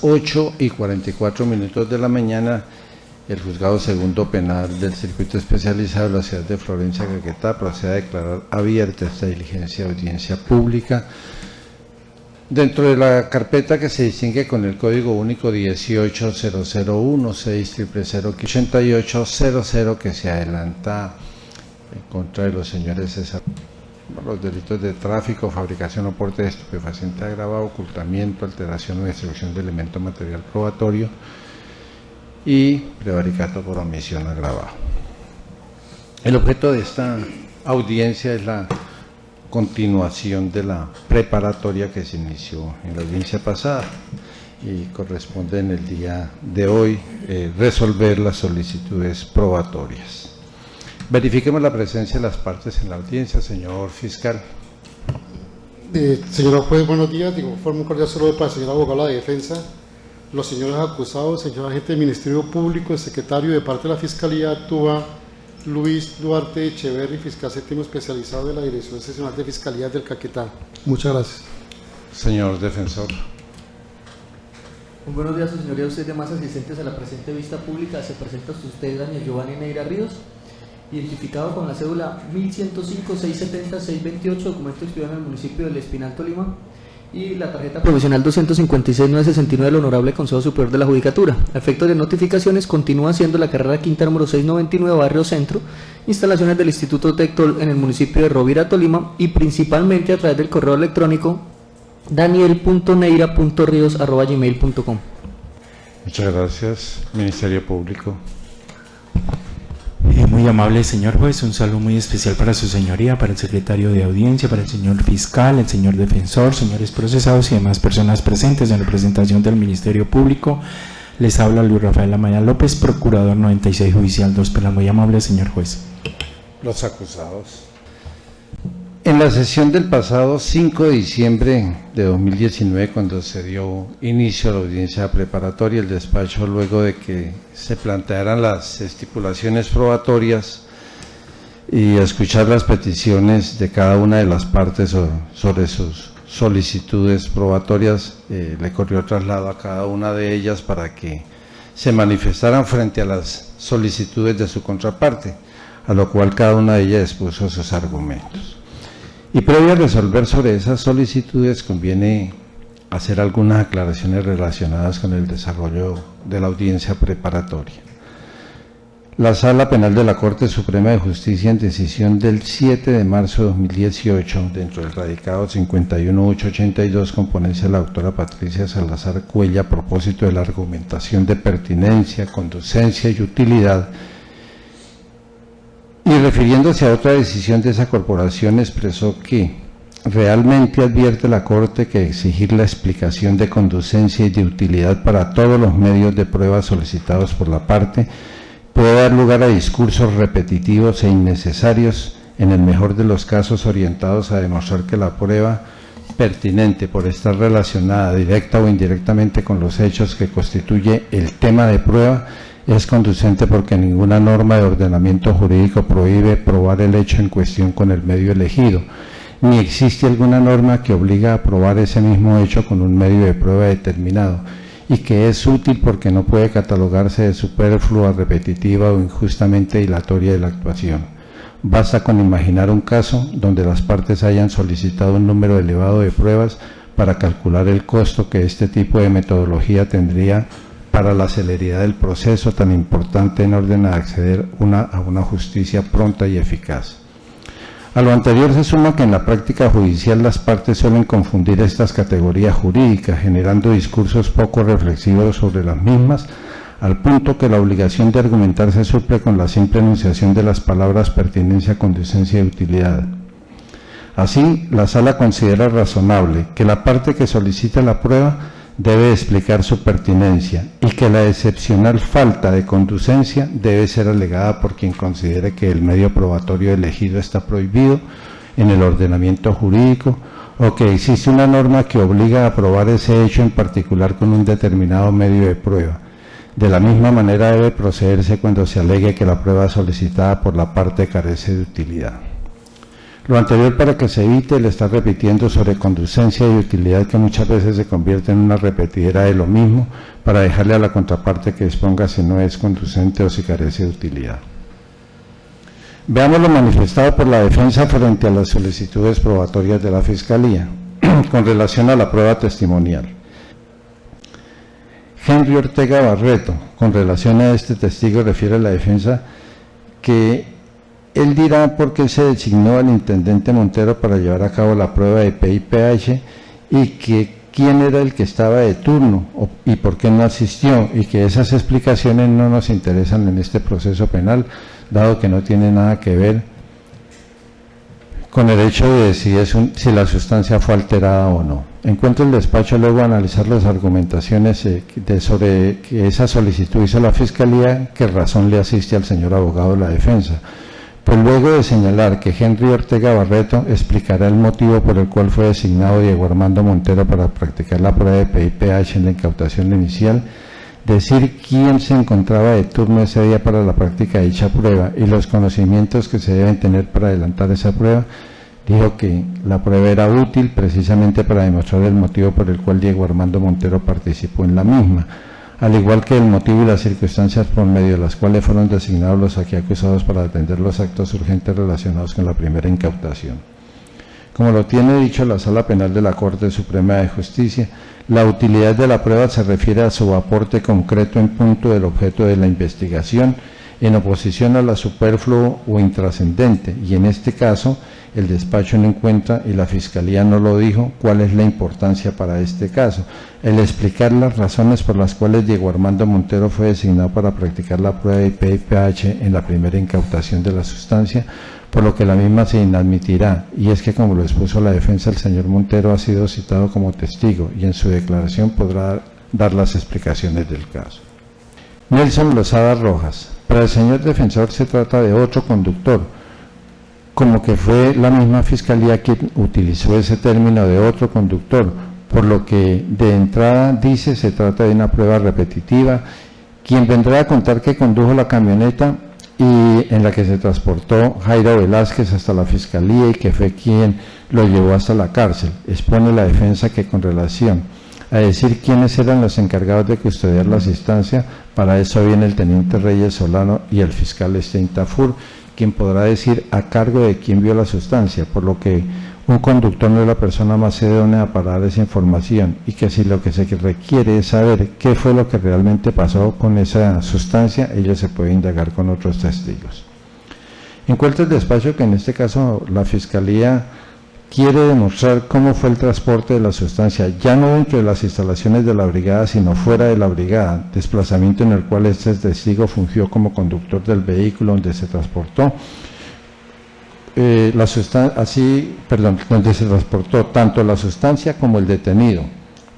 8:44 de la mañana, el Juzgado Segundo Penal del Circuito Especializado de la ciudad de Florencia, Caquetá, procede a declarar abierta esta diligencia de audiencia pública dentro de la carpeta que se distingue con el Código Único 18.001.600.088.00, que se adelanta en contra de los señores César, los delitos de tráfico, fabricación o porte de estupefaciente agravado, ocultamiento, alteración o destrucción de elemento material probatorio y prevaricato por omisión agravado. El objeto de esta audiencia es la continuación de la preparatoria que se inició en la audiencia pasada y corresponde en el día de hoy resolver las solicitudes probatorias. Verifiquemos la presencia de las partes en la audiencia, señor fiscal. Señor juez, buenos días. Digo, forma un cordial saludo para el señor abogado de la defensa, los señores acusados, señor agente del Ministerio Público, el secretario de parte de la Fiscalía actúa Luis Duarte Echeverri, fiscal séptimo especializado de la Dirección Seccional de Fiscalías del Caquetá. Muchas gracias. Señor defensor. Buenos días, señoría. Usted, demás asistentes a la presente vista pública, se presenta usted, Daniel Giovanni Neira Ríos, identificado con la cédula 1105-670-628, documento expedido en el municipio del Espinal, Tolima, y la tarjeta provisional 256-969 del Honorable Consejo Superior de la Judicatura. A efectos de notificaciones, continúa siendo la carrera quinta número 699, Barrio Centro, instalaciones del Instituto Tectol en el municipio de Rovira, Tolima, y principalmente a través del correo electrónico daniel.neira.rios@gmail.com. Muchas gracias. Ministerio Público. Muy amable señor juez, un saludo muy especial para su señoría, para el secretario de audiencia, para el señor fiscal, el señor defensor, señores procesados y demás personas presentes en representación del Ministerio Público. Les habla Luis Rafael Amaya López, procurador 96 judicial 2 Penal. Muy amable señor juez. Los acusados. En la sesión del pasado 5 de diciembre de 2019, cuando se dio inicio a la audiencia preparatoria, el despacho, luego de que se plantearan las estipulaciones probatorias y escuchar las peticiones de cada una de las partes sobre sus solicitudes probatorias, le corrió traslado a cada una de ellas para que se manifestaran frente a las solicitudes de su contraparte, a lo cual cada una de ellas expuso sus argumentos. Y previo a resolver sobre esas solicitudes, conviene hacer algunas aclaraciones relacionadas con el desarrollo de la audiencia preparatoria. La Sala Penal de la Corte Suprema de Justicia, en decisión del 7 de marzo de 2018, dentro del radicado 51882, con ponencia de la doctora Patricia Salazar Cuella, a propósito de la argumentación de pertinencia, conducencia y utilidad, y refiriéndose a otra decisión de esa corporación, expresó que realmente advierte la Corte que exigir la explicación de conducencia y de utilidad para todos los medios de prueba solicitados por la parte puede dar lugar a discursos repetitivos e innecesarios, en el mejor de los casos orientados a demostrar que la prueba pertinente, por estar relacionada directa o indirectamente con los hechos que constituye el tema de prueba, es conducente, porque ninguna norma de ordenamiento jurídico prohíbe probar el hecho en cuestión con el medio elegido, ni existe alguna norma que obliga a probar ese mismo hecho con un medio de prueba determinado, y que es útil porque no puede catalogarse de superflua, repetitiva o injustamente dilatoria de la actuación. Basta con imaginar un caso donde las partes hayan solicitado un número elevado de pruebas para calcular el costo que este tipo de metodología tendría para la celeridad del proceso tan importante en orden a acceder a una justicia pronta y eficaz. A lo anterior se suma que en la práctica judicial las partes suelen confundir estas categorías jurídicas, generando discursos poco reflexivos sobre las mismas, al punto que la obligación de argumentar se suple con la simple enunciación de las palabras pertinencia, conducencia y utilidad. Así, la Sala considera razonable que la parte que solicita la prueba debe explicar su pertinencia y que la excepcional falta de conducencia debe ser alegada por quien considere que el medio probatorio elegido está prohibido en el ordenamiento jurídico o que existe una norma que obliga a probar ese hecho en particular con un determinado medio de prueba. De la misma manera debe procederse cuando se alegue que la prueba solicitada por la parte carece de utilidad. Lo anterior para que se evite el estar repitiendo sobre conducencia y utilidad, que muchas veces se convierte en una repetidera de lo mismo, para dejarle a la contraparte que exponga si no es conducente o si carece de utilidad. Veamos lo manifestado por la defensa frente a las solicitudes probatorias de la Fiscalía con relación a la prueba testimonial. Henry Ortega Barreto, con relación a este testigo, refiere a la defensa que él dirá por qué se designó al intendente Montero para llevar a cabo la prueba de PIPH y que quién era el que estaba de turno y por qué no asistió, y que esas explicaciones no nos interesan en este proceso penal, dado que no tiene nada que ver con el hecho de si la sustancia fue alterada o no. Encuentro el despacho luego de analizar las argumentaciones sobre que esa solicitud hizo la Fiscalía, qué razón le asiste al señor abogado de la defensa. Pues luego de señalar que Henry Ortega Barreto explicará el motivo por el cual fue designado Diego Armando Montero para practicar la prueba de PIPH en la incautación inicial, decir quién se encontraba de turno ese día para la práctica de dicha prueba y los conocimientos que se deben tener para adelantar esa prueba, dijo que la prueba era útil precisamente para demostrar el motivo por el cual Diego Armando Montero participó en la misma, al igual que el motivo y las circunstancias por medio de las cuales fueron designados los aquí acusados para atender los actos urgentes relacionados con la primera incautación. Como lo tiene dicho la Sala Penal de la Corte Suprema de Justicia, la utilidad de la prueba se refiere a su aporte concreto en punto del objeto de la investigación, en oposición a la superfluo o intrascendente, y en este caso el despacho no encuentra, y la Fiscalía no lo dijo, cuál es la importancia para este caso, el explicar las razones por las cuales Diego Armando Montero fue designado para practicar la prueba de PIPH en la primera incautación de la sustancia, por lo que la misma se inadmitirá, y es que, como lo expuso la defensa, el señor Montero ha sido citado como testigo y en su declaración podrá dar las explicaciones del caso. Nelson Lozada Rojas. Para el señor defensor se trata de otro conductor, como que fue la misma Fiscalía quien utilizó ese término de otro conductor, por lo que de entrada dice se trata de una prueba repetitiva, quien vendrá a contar que condujo la camioneta y en la que se transportó Jairo Velázquez hasta la Fiscalía y que fue quien lo llevó hasta la cárcel. Expone la defensa que con relación a decir quiénes eran los encargados de custodiar la sustancia, para eso viene el teniente Reyes Solano y el fiscal Stein Tafur, quien podrá decir a cargo de quién vio la sustancia, por lo que un conductor no es la persona más idónea para dar esa información, y que si lo que se requiere es saber qué fue lo que realmente pasó con esa sustancia, ello se puede indagar con otros testigos. Encuentra el despacho que en este caso la Fiscalía quiere demostrar cómo fue el transporte de la sustancia, ya no dentro de las instalaciones de la brigada, sino fuera de la brigada, desplazamiento en el cual este testigo fungió como conductor del vehículo donde se transportó, donde se transportó tanto la sustancia como el detenido,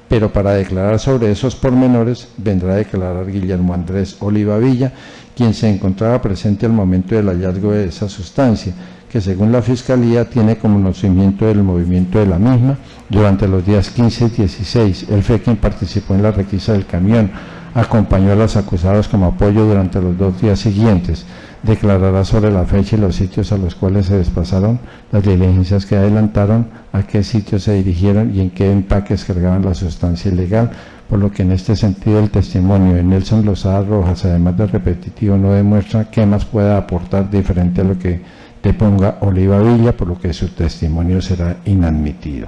pero para declarar sobre esos pormenores vendrá a declarar Guillermo Andrés Oliva Villa, quien se encontraba presente al momento del hallazgo de esa sustancia, que según la Fiscalía tiene conocimiento del movimiento de la misma durante los días 15 y 16. Él fue quien participó en la requisa del camión, acompañó a los acusados como apoyo durante los 2 días siguientes, declarará sobre la fecha y los sitios a los cuales se desplazaron, las diligencias que adelantaron, a qué sitios se dirigieron y en qué empaques cargaban la sustancia ilegal, por lo que en este sentido el testimonio de Nelson Lozada Rojas, además de repetitivo, no demuestra qué más pueda aportar diferente a lo que deponga Oliva Villa, por lo que su testimonio será inadmitido.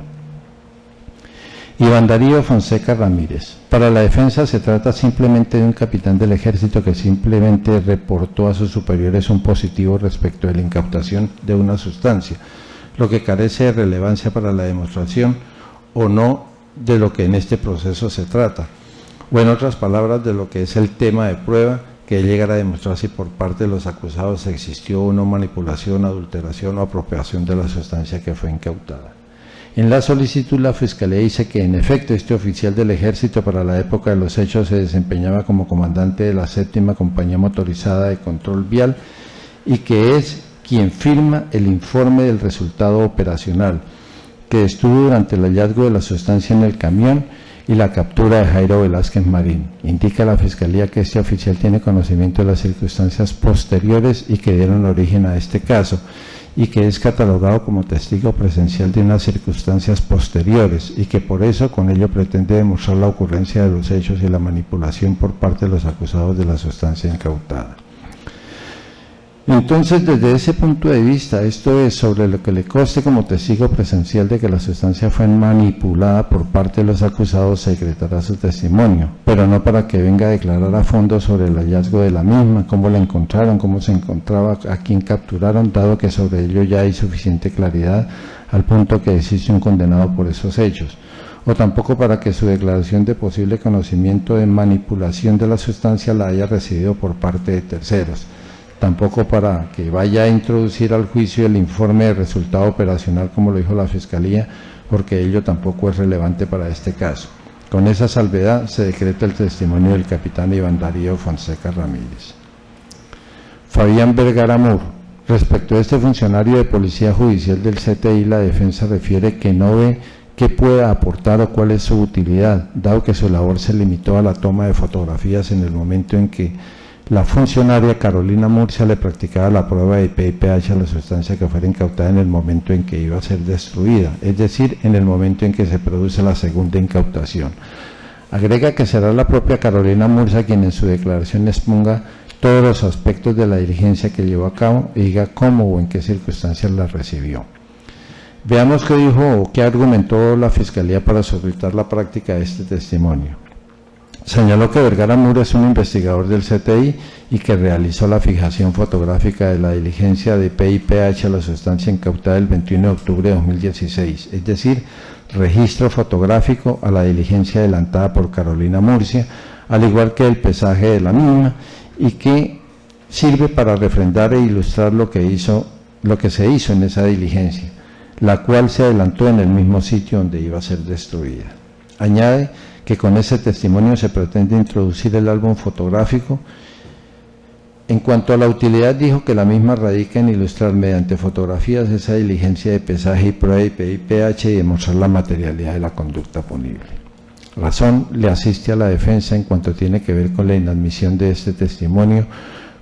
Iván Darío Fonseca Ramírez. Para la defensa se trata simplemente de un capitán del ejército que simplemente reportó a sus superiores un positivo respecto de la incautación de una sustancia, lo que carece de relevancia para la demostración o no de lo que en este proceso se trata, o en otras palabras de lo que es el tema de prueba, que llegara a demostrar si por parte de los acusados existió o no manipulación, adulteración o apropiación de la sustancia que fue incautada. En la solicitud la Fiscalía dice que en efecto este oficial del Ejército para la época de los hechos se desempeñaba como comandante de la 7ª Compañía Motorizada de Control Vial y que es quien firma el informe del resultado operacional, que estuvo durante el hallazgo de la sustancia en el camión y la captura de Jairo Velázquez Marín. Indica la Fiscalía que este oficial tiene conocimiento de las circunstancias posteriores y que dieron origen a este caso, y que es catalogado como testigo presencial de unas circunstancias posteriores y que por eso con ello pretende demostrar la ocurrencia de los hechos y la manipulación por parte de los acusados de la sustancia incautada. Entonces, desde ese punto de vista, esto es sobre lo que le conste como testigo presencial de que la sustancia fue manipulada por parte de los acusados, se decretará su testimonio, pero no para que venga a declarar a fondo sobre el hallazgo de la misma, cómo la encontraron, cómo se encontraba, a quién capturaron, dado que sobre ello ya hay suficiente claridad al punto que existe un condenado por esos hechos, o tampoco para que su declaración de posible conocimiento de manipulación de la sustancia la haya recibido por parte de terceros. Tampoco para que vaya a introducir al juicio el informe de resultado operacional como lo dijo la Fiscalía, porque ello tampoco es relevante para este caso. Con esa salvedad se decreta el testimonio del capitán Iván Darío Fonseca Ramírez. Fabián Vergara Mur. Respecto a este funcionario de Policía Judicial del CTI, la defensa refiere que no ve qué pueda aportar o cuál es su utilidad, dado que su labor se limitó a la toma de fotografías en el momento en que la funcionaria Carolina Murcia le practicaba la prueba de PIPH a la sustancia que fuera incautada en el momento en que iba a ser destruida, es decir, en el momento en que se produce la segunda incautación. Agrega que será la propia Carolina Murcia quien en su declaración exponga todos los aspectos de la diligencia que llevó a cabo y diga cómo o en qué circunstancias la recibió. Veamos qué dijo o qué argumentó la Fiscalía para solicitar la práctica de este testimonio. Señaló que Vergara Mur es un investigador del CTI y que realizó la fijación fotográfica de la diligencia de PIPH a la sustancia incautada el 21 de octubre de 2016, es decir, registro fotográfico a la diligencia adelantada por Carolina Murcia, al igual que el pesaje de la misma, y que sirve para refrendar e ilustrar lo que se hizo en esa diligencia, la cual se adelantó en el mismo sitio donde iba a ser destruida. Añade que con ese testimonio se pretende introducir el álbum fotográfico. En cuanto a la utilidad, dijo que la misma radica en ilustrar mediante fotografías esa diligencia de pesaje y prueba de PIPH y demostrar la materialidad de la conducta punible. Razón le asiste a la defensa en cuanto tiene que ver con la inadmisión de este testimonio,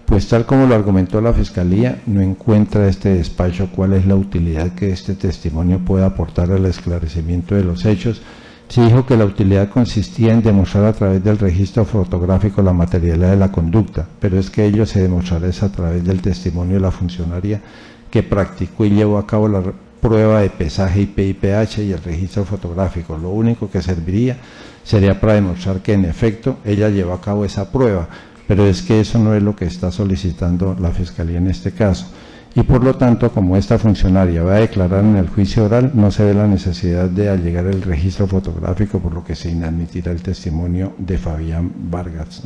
pues tal como lo argumentó la Fiscalía, no encuentra este despacho cuál es la utilidad que este testimonio puede aportar al esclarecimiento de los hechos. Se dijo que la utilidad consistía en demostrar a través del registro fotográfico la materialidad de la conducta, pero es que ello se demostrará a través del testimonio de la funcionaria que practicó y llevó a cabo la prueba de pesaje y PIPH y el registro fotográfico. Lo único que serviría sería para demostrar que en efecto ella llevó a cabo esa prueba, pero es que eso no es lo que está solicitando la Fiscalía en este caso. Y por lo tanto, como esta funcionaria va a declarar en el juicio oral, no se ve la necesidad de allegar el registro fotográfico, por lo que se inadmitirá el testimonio de Fabián Vargas.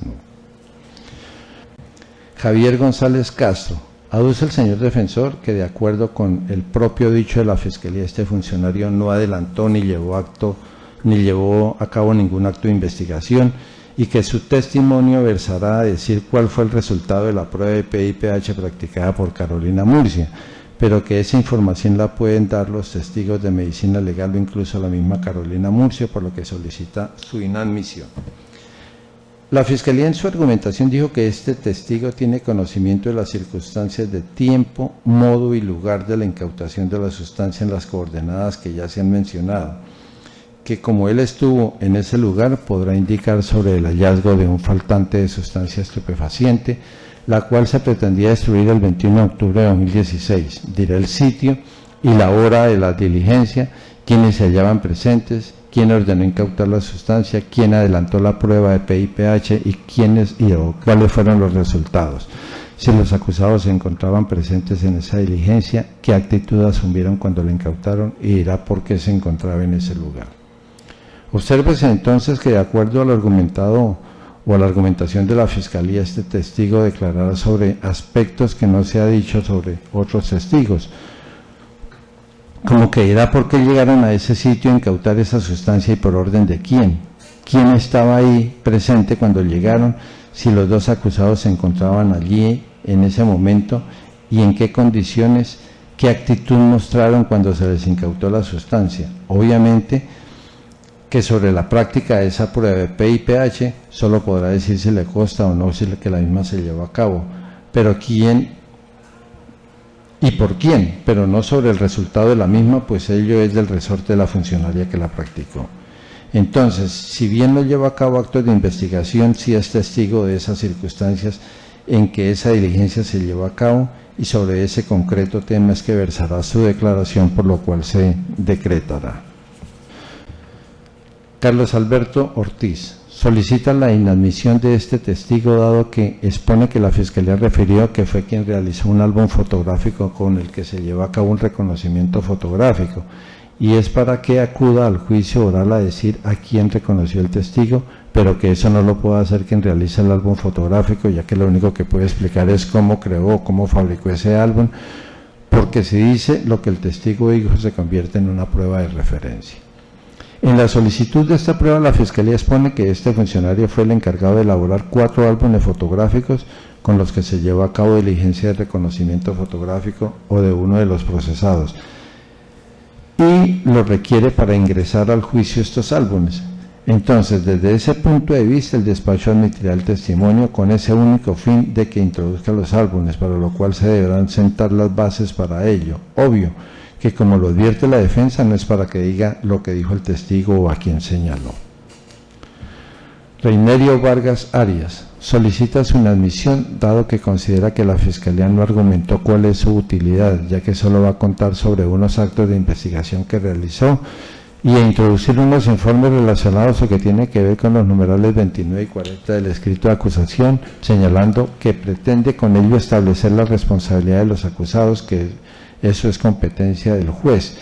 Javier González Castro. Aduce el señor defensor que de acuerdo con el propio dicho de la Fiscalía, este funcionario no adelantó ni llevó a cabo ningún acto de investigación, y que su testimonio versará a decir cuál fue el resultado de la prueba de PIPH practicada por Carolina Murcia, pero que esa información la pueden dar los testigos de medicina legal o incluso la misma Carolina Murcia, por lo que solicita su inadmisión. La Fiscalía en su argumentación dijo que este testigo tiene conocimiento de las circunstancias de tiempo, modo y lugar de la incautación de la sustancia en las coordenadas que ya se han mencionado, que como él estuvo en ese lugar podrá indicar sobre el hallazgo de un faltante de sustancia estupefaciente, la cual se pretendía destruir el 21 de octubre de 2016. Dirá el sitio y la hora de la diligencia, quiénes se hallaban presentes, quién ordenó incautar la sustancia, quién adelantó la prueba de PIPH y cuáles fueron los resultados. Si los acusados se encontraban presentes en esa diligencia, qué actitud asumieron cuando la incautaron y dirá por qué se encontraba en ese lugar. Obsérvese entonces que de acuerdo al argumentado o a la argumentación de la Fiscalía, este testigo declarará sobre aspectos que no se ha dicho sobre otros testigos, como que dirá por qué llegaron a ese sitio a incautar esa sustancia y por orden de quién estaba ahí presente cuando llegaron, si los dos acusados se encontraban allí en ese momento y en qué condiciones, qué actitud mostraron cuando se les incautó la sustancia. Obviamente que sobre la práctica de esa prueba de PIPH solo podrá decir si le consta o no si que la misma se llevó a cabo, pero quién y por quién, pero no sobre el resultado de la misma, pues ello es del resorte de la funcionaria que la practicó. Entonces, si bien no lleva a cabo actos de investigación, sí es testigo de esas circunstancias en que esa diligencia se llevó a cabo, y sobre ese concreto tema es que versará su declaración, por lo cual se decretará. Carlos Alberto Ortiz solicita la inadmisión de este testigo, dado que expone que la Fiscalía refirió que fue quien realizó un álbum fotográfico con el que se llevó a cabo un reconocimiento fotográfico, y es para que acuda al juicio oral a decir a quién reconoció el testigo, pero que eso no lo puede hacer quien realiza el álbum fotográfico, ya que lo único que puede explicar es cómo creó, cómo fabricó ese álbum, porque si dice lo que el testigo dijo se convierte en una prueba de referencia. En la solicitud de esta prueba, la Fiscalía expone que este funcionario fue el encargado de elaborar 4 álbumes fotográficos con los que se llevó a cabo diligencia de reconocimiento fotográfico o de uno de los procesados, y lo requiere para ingresar al juicio estos álbumes. Entonces, desde ese punto de vista, el despacho admitirá el testimonio con ese único fin de que introduzca los álbumes, para lo cual se deberán sentar las bases para ello. Obvio que, como lo advierte la defensa, no es para que diga lo que dijo el testigo o a quien señaló. Reinerio Vargas Arias solicita su inadmisión, dado que considera que la Fiscalía no argumentó cuál es su utilidad, ya que solo va a contar sobre unos actos de investigación que realizó y a introducir unos informes relacionados o que tiene que ver con los numerales 29 y 40 del escrito de acusación, señalando que pretende con ello establecer la responsabilidad de los acusados, que eso es competencia del juez.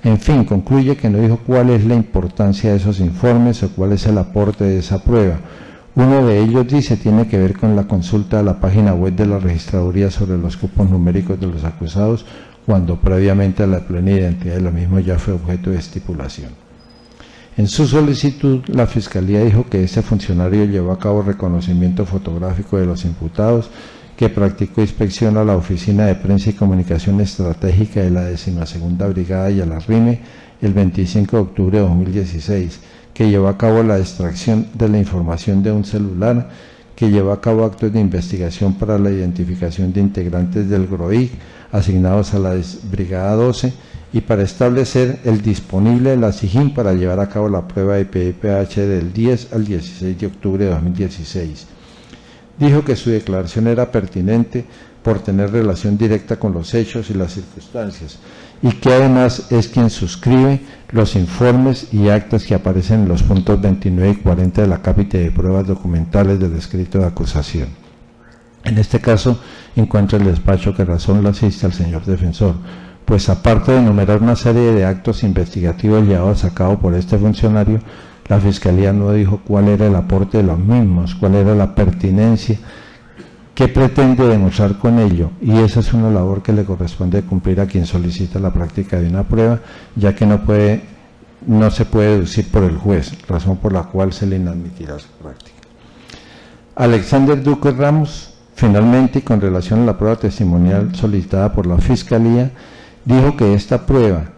En fin, concluye que no dijo cuál es la importancia de esos informes o cuál es el aporte de esa prueba. Uno de ellos, dice, tiene que ver con la consulta a la página web de la Registraduría sobre los cupos numéricos de los acusados, cuando previamente la plena identidad de lo mismo ya fue objeto de estipulación. En su solicitud, la Fiscalía dijo que ese funcionario llevó a cabo reconocimiento fotográfico de los imputados, que practicó inspección a la Oficina de Prensa y Comunicación Estratégica de la 12ª Brigada y a la RIME el 25 de octubre de 2016, que llevó a cabo la extracción de la información de un celular, que llevó a cabo actos de investigación para la identificación de integrantes del GROIC asignados a la Brigada 12 y para establecer el disponible de la SIJIN para llevar a cabo la prueba de PIPH del 10 al 16 de octubre de 2016. Dijo que su declaración era pertinente por tener relación directa con los hechos y las circunstancias, y que además es quien suscribe los informes y actas que aparecen en los puntos 29 y 40 de la cápita de pruebas documentales del escrito de acusación. En este caso, encuentra el despacho que razón le asiste al señor defensor, pues aparte de enumerar una serie de actos investigativos llevados a cabo por este funcionario, la Fiscalía no dijo cuál era el aporte de los mismos, cuál era la pertinencia, qué pretende demostrar con ello, y esa es una labor que le corresponde cumplir a quien solicita la práctica de una prueba, ya que no se puede deducir por el juez, razón por la cual se le inadmitirá su práctica. Alexander Duque Ramos, finalmente, y con relación a la prueba testimonial solicitada por la Fiscalía, dijo de esta prueba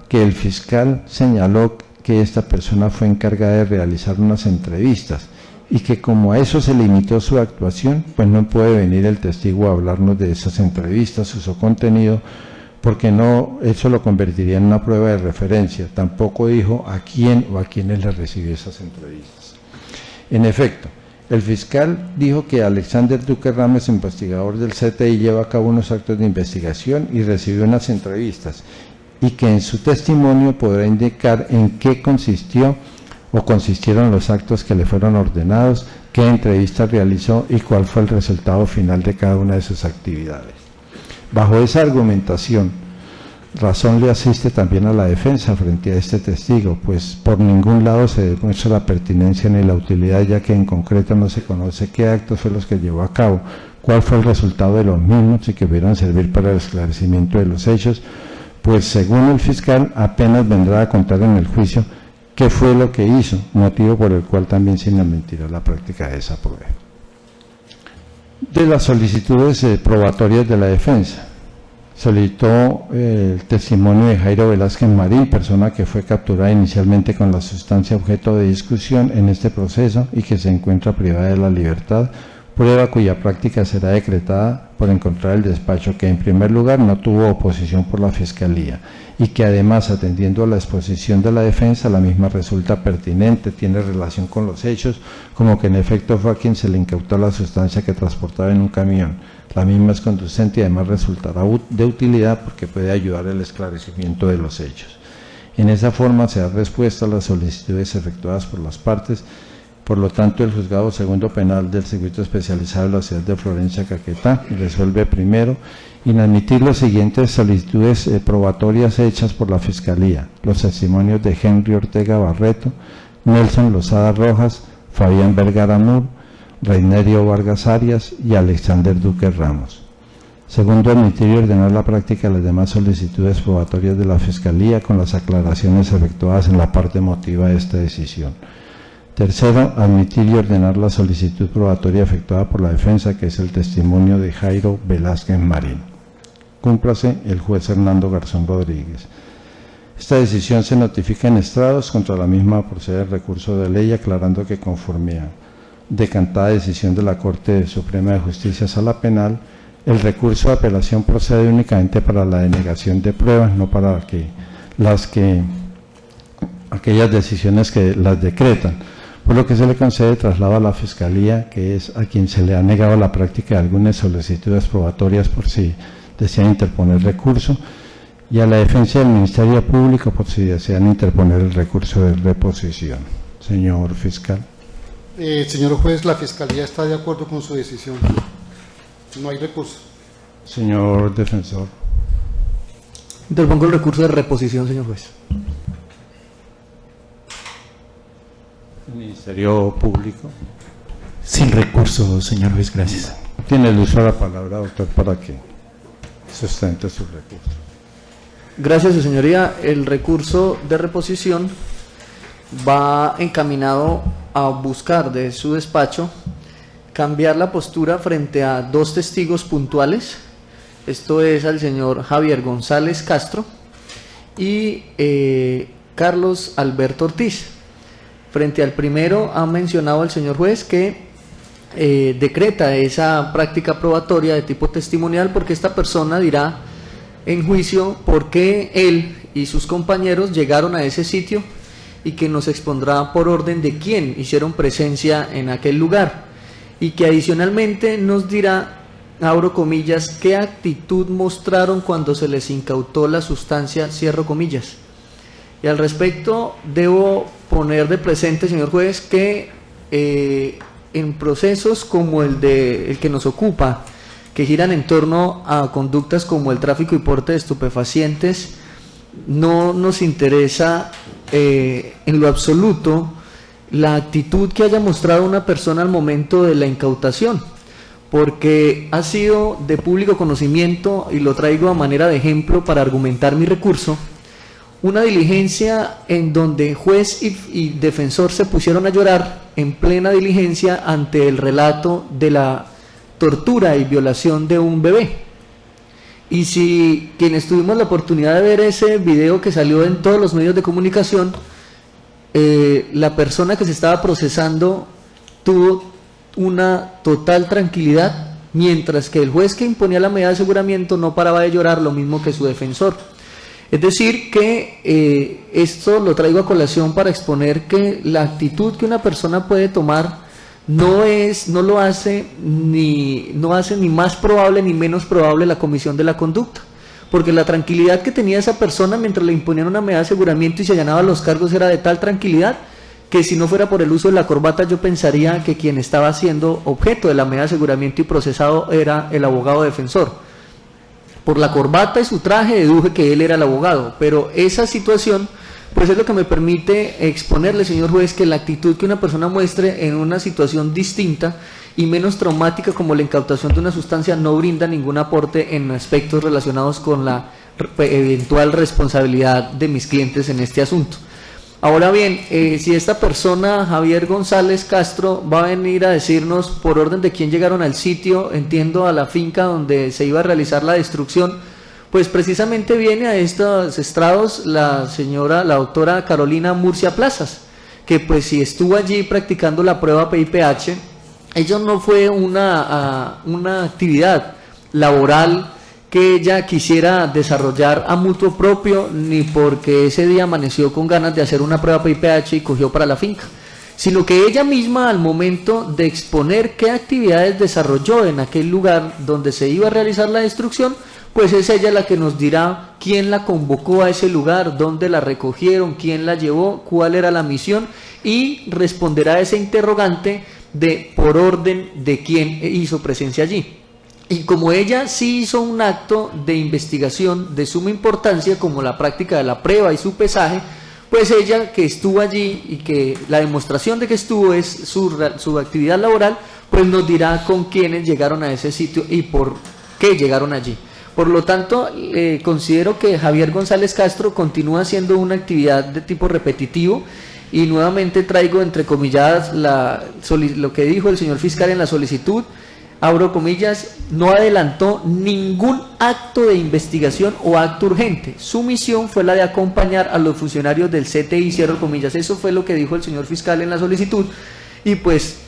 que el fiscal señaló que esta persona fue encargada de realizar unas entrevistas y que como a eso se limitó su actuación, pues no puede venir el testigo a hablarnos de esas entrevistas, su contenido, porque no, eso lo convertiría en una prueba de referencia. Tampoco dijo a quién o a quiénes le recibió esas entrevistas. En efecto, el fiscal dijo que Alexander Duque Ramos, investigador del CTI, lleva a cabo unos actos de investigación y recibió unas entrevistas, y que en su testimonio podrá indicar en qué consistió o consistieron los actos que le fueron ordenados, qué entrevistas realizó y cuál fue el resultado final de cada una de sus actividades. Bajo esa argumentación, razón le asiste también a la defensa frente a este testigo, pues por ningún lado se demuestra la pertinencia ni la utilidad, ya que en concreto no se conoce qué actos fue los que llevó a cabo, cuál fue el resultado de los mismos y que pudieran servir para el esclarecimiento de los hechos, pues según el fiscal apenas vendrá a contar en el juicio qué fue lo que hizo, motivo por el cual también se inadmitirá la práctica de esa prueba. De las solicitudes probatorias de la defensa, solicitó el testimonio de Jairo Velázquez Marín, persona que fue capturada inicialmente con la sustancia objeto de discusión en este proceso y que se encuentra privada de la libertad prueba cuya práctica será decretada por encontrar el despacho que en primer lugar no tuvo oposición por la Fiscalía y que además, atendiendo a la exposición de la defensa, la misma resulta pertinente, tiene relación con los hechos, como que en efecto fue a quien se le incautó la sustancia que transportaba en un camión. La misma es conducente y además resultará de utilidad porque puede ayudar al esclarecimiento de los hechos. En esa forma se da respuesta a las solicitudes efectuadas por las partes. Por lo tanto, el Juzgado Segundo Penal del Circuito Especializado de la Ciudad de Florencia, Caquetá, resuelve primero inadmitir las siguientes solicitudes probatorias hechas por la Fiscalía: los testimonios de Henry Ortega Barreto, Nelson Lozada Rojas, Fabián Vergara Mur, Reinerio Vargas Arias y Alexander Duque Ramos. Segundo, admitir y ordenar la práctica de las demás solicitudes probatorias de la Fiscalía con las aclaraciones efectuadas en la parte motiva de esta decisión. Tercero, admitir y ordenar la solicitud probatoria efectuada por la defensa, que es el testimonio de Jairo Velázquez Marín. Cúmplase el juez Hernando Garzón Rodríguez. Esta decisión se notifica en estrados, contra la misma procede el recurso de ley, aclarando que conforme a decantada decisión de la Corte Suprema de Justicia Sala Penal, el recurso de apelación procede únicamente para la denegación de pruebas, no para aquellas decisiones que las decretan, por lo que se le concede traslado a la Fiscalía, que es a quien se le ha negado la práctica de algunas solicitudes probatorias por si desean interponer recurso, y a la defensa del Ministerio Público por si desean interponer el recurso de reposición. Señor fiscal. Señor juez, la Fiscalía está de acuerdo con su decisión. No hay recurso. Señor defensor. Interpongo el recurso de reposición, señor juez. Ministerio Público. Sin recurso, señor juez, gracias. Tiene el uso de la palabra, doctor, para que sustente su recurso. Gracias, su señoría. El recurso de reposición va encaminado a buscar de su despacho cambiar la postura frente a dos testigos puntuales. Esto es al señor Javier González Castro y Carlos Alberto Ortiz. Frente al primero, ha mencionado el señor juez que decreta esa práctica probatoria de tipo testimonial porque esta persona dirá en juicio por qué él y sus compañeros llegaron a ese sitio y que nos expondrá por orden de quién hicieron presencia en aquel lugar, y que adicionalmente nos dirá, abro comillas, qué actitud mostraron cuando se les incautó la sustancia, cierro comillas. Y al respecto debo poner de presente, señor juez, que en procesos como el que nos ocupa, que giran en torno a conductas como el tráfico y porte de estupefacientes, no nos interesa en lo absoluto la actitud que haya mostrado una persona al momento de la incautación, porque ha sido de público conocimiento, y lo traigo a manera de ejemplo para argumentar mi recurso, una diligencia en donde juez y defensor se pusieron a llorar en plena diligencia ante el relato de la tortura y violación de un bebé. Y si quienes tuvimos la oportunidad de ver ese video que salió en todos los medios de comunicación, la persona que se estaba procesando tuvo una total tranquilidad, mientras que el juez que imponía la medida de aseguramiento no paraba de llorar, lo mismo que su defensor. Es decir, que esto lo traigo a colación para exponer que la actitud que una persona puede tomar no hace ni más probable ni menos probable la comisión de la conducta, porque la tranquilidad que tenía esa persona mientras le imponían una medida de aseguramiento y se allanaban los cargos era de tal tranquilidad que si no fuera por el uso de la corbata yo pensaría que quien estaba siendo objeto de la medida de aseguramiento y procesado era el abogado defensor. Por la corbata y su traje deduje que él era el abogado, pero esa situación pues es lo que me permite exponerle, señor juez, que la actitud que una persona muestre en una situación distinta y menos traumática como la incautación de una sustancia no brinda ningún aporte en aspectos relacionados con la eventual responsabilidad de mis clientes en este asunto. Ahora bien, si esta persona, Javier González Castro, va a venir a decirnos por orden de quién llegaron al sitio, entiendo a la finca donde se iba a realizar la destrucción, pues precisamente viene a estos estrados la doctora Carolina Murcia Plazas, que pues si estuvo allí practicando la prueba PIPH, ello no fue una actividad laboral que ella quisiera desarrollar a mutuo propio, ni porque ese día amaneció con ganas de hacer una prueba PIPH y cogió para la finca, sino que ella misma, al momento de exponer qué actividades desarrolló en aquel lugar donde se iba a realizar la destrucción, pues es ella la que nos dirá quién la convocó a ese lugar, dónde la recogieron, quién la llevó, cuál era la misión, y responderá a ese interrogante de por orden de quién hizo presencia allí. Y como ella sí hizo un acto de investigación de suma importancia, como la práctica de la prueba y su pesaje, pues ella que estuvo allí y que la demostración de que estuvo es su actividad laboral, pues nos dirá con quiénes llegaron a ese sitio y por qué llegaron allí. Por lo tanto, considero que Javier González Castro continúa haciendo una actividad de tipo repetitivo, y nuevamente traigo entre comilladas lo que dijo el señor fiscal en la solicitud. Abro comillas: no adelantó ningún acto de investigación o acto urgente. Su misión fue la de acompañar a los funcionarios del CTI, cierro comillas. Eso fue lo que dijo el señor fiscal en la solicitud. Y pues,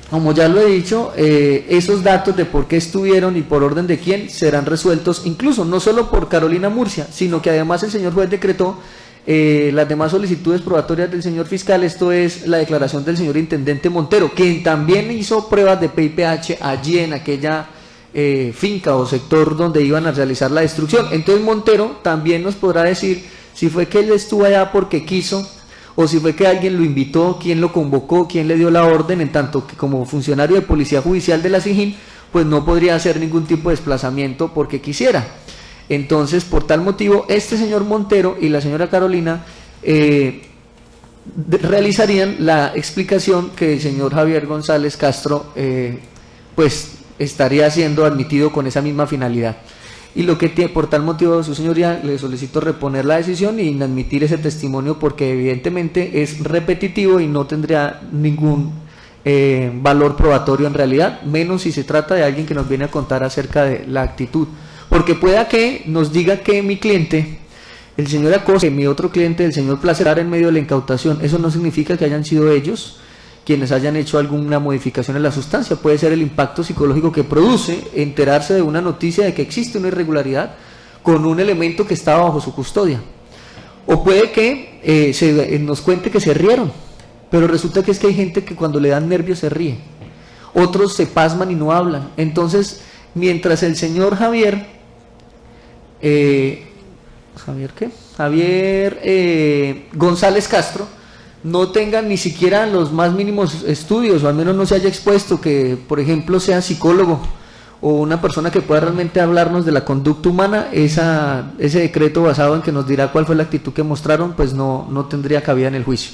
como ya lo he dicho, esos datos de por qué estuvieron y por orden de quién serán resueltos, incluso no solo por Carolina Murcia, sino que además el señor juez decretó las demás solicitudes probatorias del señor fiscal. Esto es la declaración del señor intendente Montero, quien también hizo pruebas de PIPH allí en aquella finca o sector donde iban a realizar la destrucción. Entonces Montero también nos podrá decir si fue que él estuvo allá porque quiso, o si fue que alguien lo invitó, quién lo convocó, quién le dio la orden, en tanto que como funcionario de Policía Judicial de la SIJÍN, pues no podría hacer ningún tipo de desplazamiento porque quisiera. Entonces, por tal motivo, este señor Montero y la señora Carolina realizarían la explicación que el señor Javier González Castro pues estaría siendo admitido con esa misma finalidad. Y lo que tiene, por tal motivo, su señoría, le solicito reponer la decisión y inadmitir ese testimonio, porque evidentemente es repetitivo y no tendría ningún valor probatorio en realidad, menos si se trata de alguien que nos viene a contar acerca de la actitud. Porque pueda que nos diga que mi cliente, el señor Acosta, mi otro cliente, el señor Placer, en medio de la incautación, eso no significa que hayan sido ellos quienes hayan hecho alguna modificación en la sustancia. Puede ser el impacto psicológico que produce enterarse de una noticia de que existe una irregularidad con un elemento que estaba bajo su custodia. O puede que nos cuente que se rieron, pero resulta que es que hay gente que cuando le dan nervios se ríe, otros se pasman y no hablan. Entonces, mientras el señor Javier González Castro no tenga ni siquiera los más mínimos estudios, o al menos no se haya expuesto, que por ejemplo sea psicólogo o una persona que pueda realmente hablarnos de la conducta humana, ese decreto basado en que nos dirá cuál fue la actitud que mostraron, pues no tendría cabida en el juicio.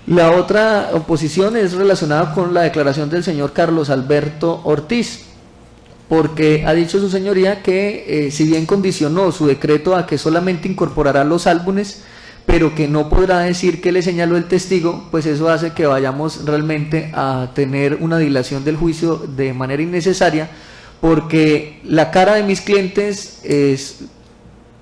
La otra oposición es relacionada con la declaración del señor Carlos Alberto Ortiz, porque ha dicho su señoría que si bien condicionó su decreto a que solamente incorporará los álbumes, pero que no podrá decir que le señaló el testigo, pues eso hace que vayamos realmente a tener una dilación del juicio de manera innecesaria, porque la cara de mis clientes es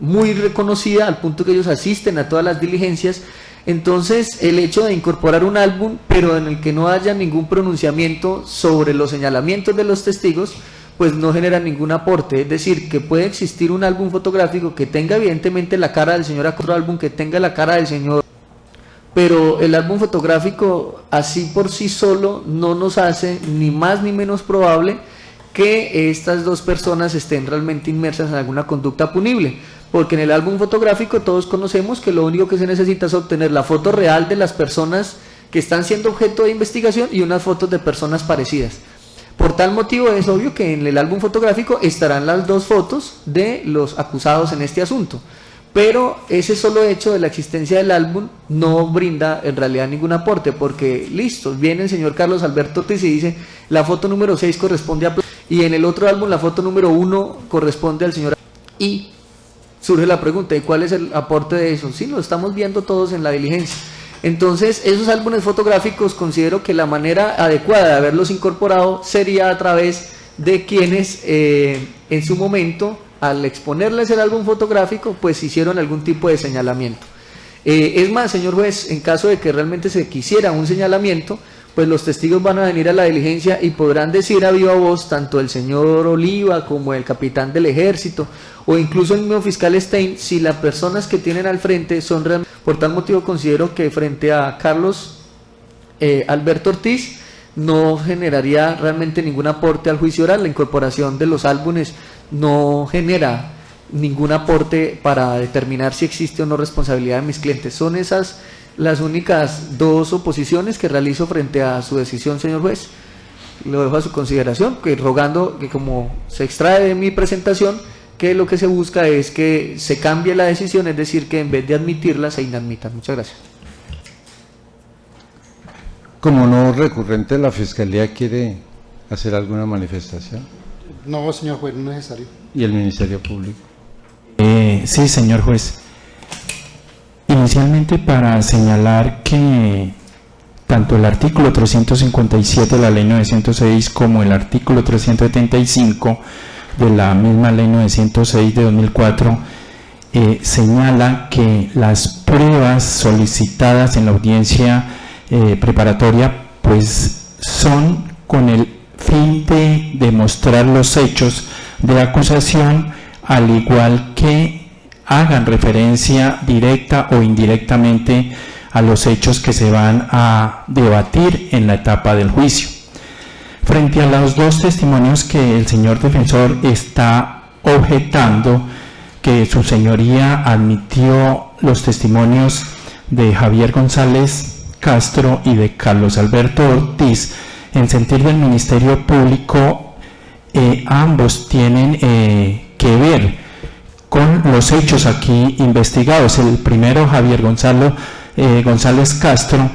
muy reconocida al punto que ellos asisten a todas las diligencias. Entonces, el hecho de incorporar un álbum, pero en el que no haya ningún pronunciamiento sobre los señalamientos de los testigos, pues no genera ningún aporte. Es decir, que puede existir un álbum fotográfico que tenga evidentemente la cara del señor, otro álbum que tenga la cara del señor, pero el álbum fotográfico así por sí solo no nos hace ni más ni menos probable que estas dos personas estén realmente inmersas en alguna conducta punible, porque en el álbum fotográfico todos conocemos que lo único que se necesita es obtener la foto real de las personas que están siendo objeto de investigación y unas fotos de personas parecidas. Por tal motivo es obvio que en el álbum fotográfico estarán las dos fotos de los acusados en este asunto, pero ese solo hecho de la existencia del álbum no brinda en realidad ningún aporte, porque listo, viene el señor Carlos Alberto Ortiz y dice la foto número 6 corresponde a, y en el otro álbum la foto número 1 corresponde al señor, y surge la pregunta, ¿y cuál es el aporte de eso? Sí, lo estamos viendo todos en la diligencia. Entonces, esos álbumes fotográficos considero que la manera adecuada de haberlos incorporado sería a través de quienes en su momento, al exponerles el álbum fotográfico, pues hicieron algún tipo de señalamiento. Es más, señor juez, en caso de que realmente se quisiera un señalamiento, pues los testigos van a venir a la diligencia y podrán decir a viva voz, tanto el señor Oliva como el capitán del ejército, o incluso el mismo fiscal Stein, si las personas que tienen al frente son realmente. Por tal motivo considero que frente a Carlos Alberto Ortiz no generaría realmente ningún aporte al juicio oral. La incorporación de los álbumes no genera ningún aporte para determinar si existe o no responsabilidad de mis clientes. Son esas las únicas dos oposiciones que realizo frente a su decisión, señor juez. Lo dejo a su consideración, que rogando que, como se extrae de mi presentación, que lo que se busca es que se cambie la decisión, es decir, que en vez de admitirla se inadmitan. Muchas gracias. Como no recurrente, ¿la Fiscalía quiere hacer alguna manifestación? No, señor juez, no es necesario. ¿Y el Ministerio Público? Sí, señor juez. Inicialmente, para señalar que tanto el artículo 357 de la ley 906 como el artículo 375 de la misma ley 906 de 2004 señala que las pruebas solicitadas en la audiencia preparatoria pues son con el fin de demostrar los hechos de acusación, al igual que hagan referencia directa o indirectamente a los hechos que se van a debatir en la etapa del juicio. Frente a los dos testimonios que el señor defensor está objetando, que su señoría admitió los testimonios de Javier González Castro y de Carlos Alberto Ortiz, en sentir del Ministerio Público, ambos tienen que ver con los hechos aquí investigados. El primero, Javier González Castro,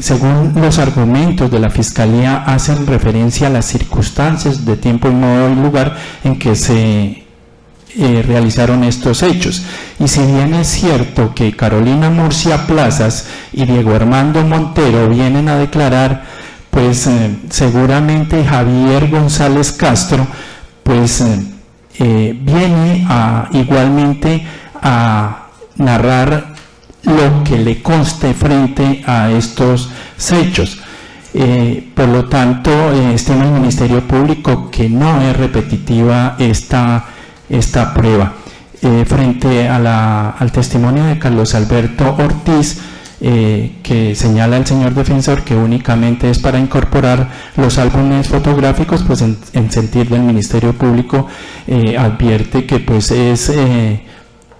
según los argumentos de la Fiscalía, hacen referencia a las circunstancias de tiempo, modo y lugar en que se realizaron estos hechos. Y si bien es cierto que Carolina Murcia Plazas y Diego Armando Montero vienen a declarar, pues seguramente Javier González Castro pues viene igualmente a narrar lo que le conste frente a estos hechos. Por lo tanto, estima el Ministerio Público que no es repetitiva esta prueba. Frente al testimonio de Carlos Alberto Ortiz, que señala el señor defensor que únicamente es para incorporar los álbumes fotográficos, pues en sentir del Ministerio Público advierte que pues es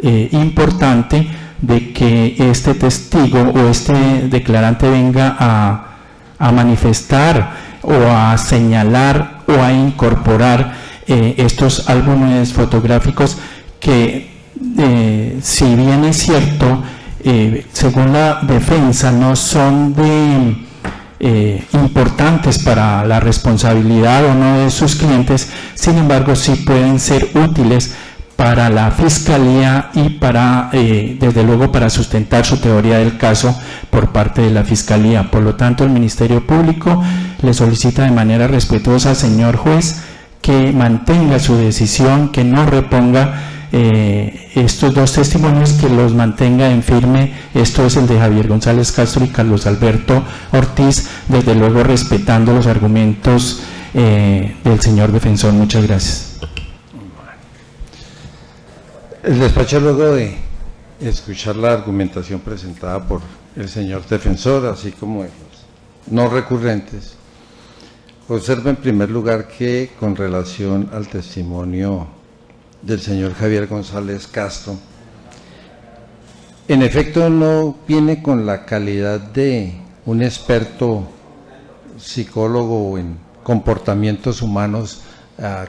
importante de que este testigo o este declarante venga a manifestar o a señalar o a incorporar estos álbumes fotográficos que si bien es cierto, según la defensa, no son importantes para la responsabilidad o no de sus clientes, sin embargo sí pueden ser útiles para la Fiscalía y para, desde luego, para sustentar su teoría del caso por parte de la Fiscalía. Por lo tanto, el Ministerio Público le solicita de manera respetuosa al señor juez que mantenga su decisión, que no reponga estos dos testimonios, que los mantenga en firme. Esto es el de Javier González Castro y Carlos Alberto Ortiz, desde luego respetando los argumentos del señor defensor. Muchas gracias. El despacho, luego de escuchar la argumentación presentada por el señor defensor, así como de los no recurrentes, observa en primer lugar que con relación al testimonio del señor Javier González Castro, en efecto no viene con la calidad de un experto psicólogo en comportamientos humanos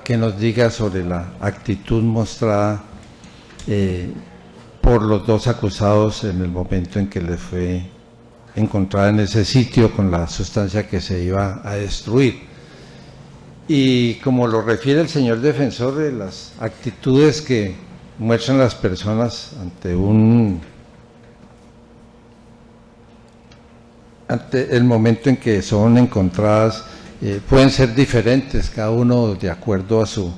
que nos diga sobre la actitud mostrada por los dos acusados en el momento en que les fue encontrada en ese sitio con la sustancia que se iba a destruir. Y como lo refiere el señor defensor, de las actitudes que muestran las personas ante el momento en que son encontradas pueden ser diferentes, cada uno de acuerdo a su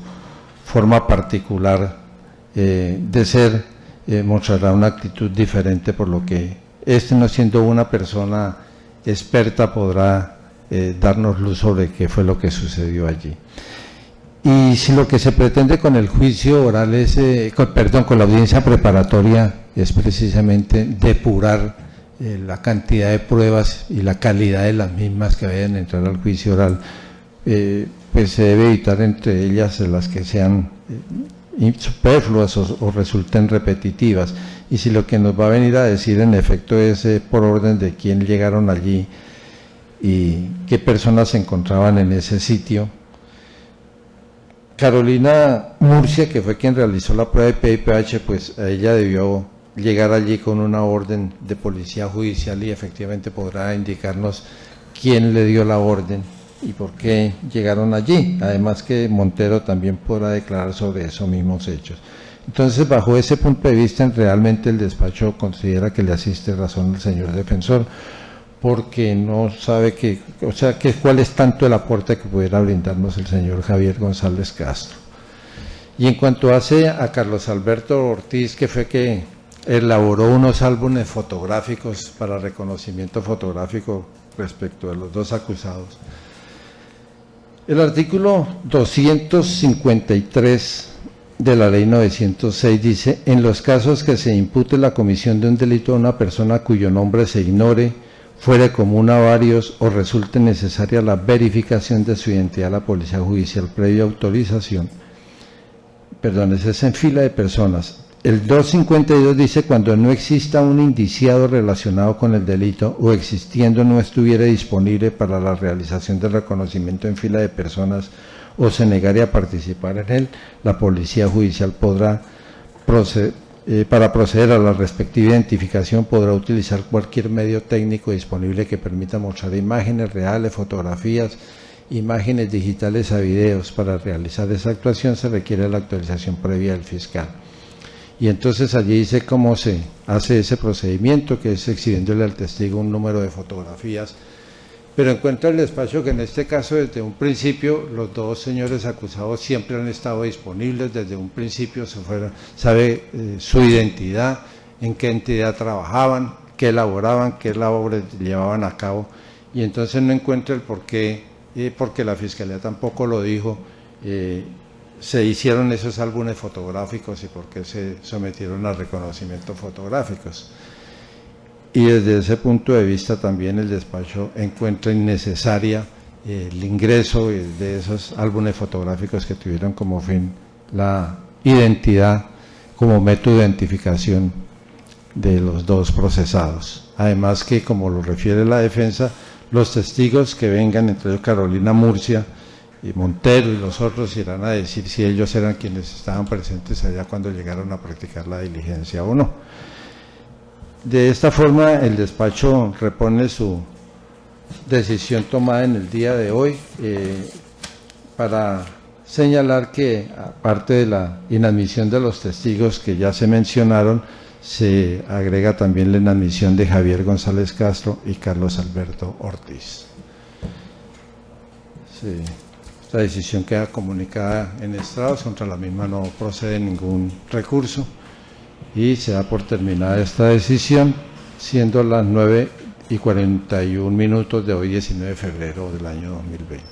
forma particular de ser, mostrará una actitud diferente, por lo que no siendo una persona experta podrá darnos luz sobre qué fue lo que sucedió allí. Y si lo que se pretende con el juicio oral es, con la audiencia preparatoria es precisamente depurar la cantidad de pruebas y la calidad de las mismas que vayan a entrar al juicio oral, pues se debe evitar entre ellas las que sean superfluas o resulten repetitivas. Y si lo que nos va a venir a decir en efecto es por orden de quién llegaron allí y qué personas se encontraban en ese sitio. Carolina Murcia, que fue quien realizó la prueba de PIPH, pues ella debió llegar allí con una orden de policía judicial y efectivamente podrá indicarnos quién le dio la orden y por qué llegaron allí. Además que Montero también podrá declarar sobre esos mismos hechos. Entonces, bajo ese punto de vista, realmente el despacho considera que le asiste razón al señor defensor, porque no sabe cuál es tanto el aporte que pudiera brindarnos el señor Javier González Castro. Y en cuanto hace a Carlos Alberto Ortiz, que fue que elaboró unos álbumes fotográficos para reconocimiento fotográfico respecto de los dos acusados, el artículo 253 de la ley 906 dice: en los casos que se impute la comisión de un delito a una persona cuyo nombre se ignore, fuere común a varios o resulte necesaria la verificación de su identidad a la policía judicial previa autorización. Perdón, ese es en fila de personas. El 252 dice: cuando no exista un indiciado relacionado con el delito o existiendo no estuviera disponible para la realización del reconocimiento en fila de personas o se negare a participar en él, la policía judicial podrá para proceder a la respectiva identificación podrá utilizar cualquier medio técnico disponible que permita mostrar imágenes reales, fotografías, imágenes digitales a videos. Para realizar esa actuación se requiere la autorización previa del fiscal. Y entonces allí dice cómo se hace ese procedimiento, que es exhibiéndole al testigo un número de fotografías. Pero encuentra el despacho que en este caso, desde un principio, los dos señores acusados siempre han estado disponibles. Desde un principio sabe su identidad, en qué entidad trabajaban, qué elaboraban, qué labores llevaban a cabo. Y entonces no encuentra el por qué, porque la Fiscalía tampoco lo dijo, se hicieron esos álbumes fotográficos y por qué se sometieron a reconocimientos fotográficos. Y desde ese punto de vista también el despacho encuentra innecesaria el ingreso de esos álbumes fotográficos que tuvieron como fin la identidad como método de identificación de los dos procesados. Además que, como lo refiere la defensa, los testigos que vengan, entre ellos Carolina Murcia y Montero y los otros, irán a decir si ellos eran quienes estaban presentes allá cuando llegaron a practicar la diligencia o no. De esta forma, el despacho repone su decisión tomada en el día de hoy para señalar que, aparte de la inadmisión de los testigos que ya se mencionaron, se agrega también la inadmisión de Javier González Castro y Carlos Alberto Ortiz. Sí. Esta decisión queda comunicada en estrados, contra la misma no procede ningún recurso y se da por terminada esta decisión, siendo las 9:41 de hoy, 19 de febrero del año 2020.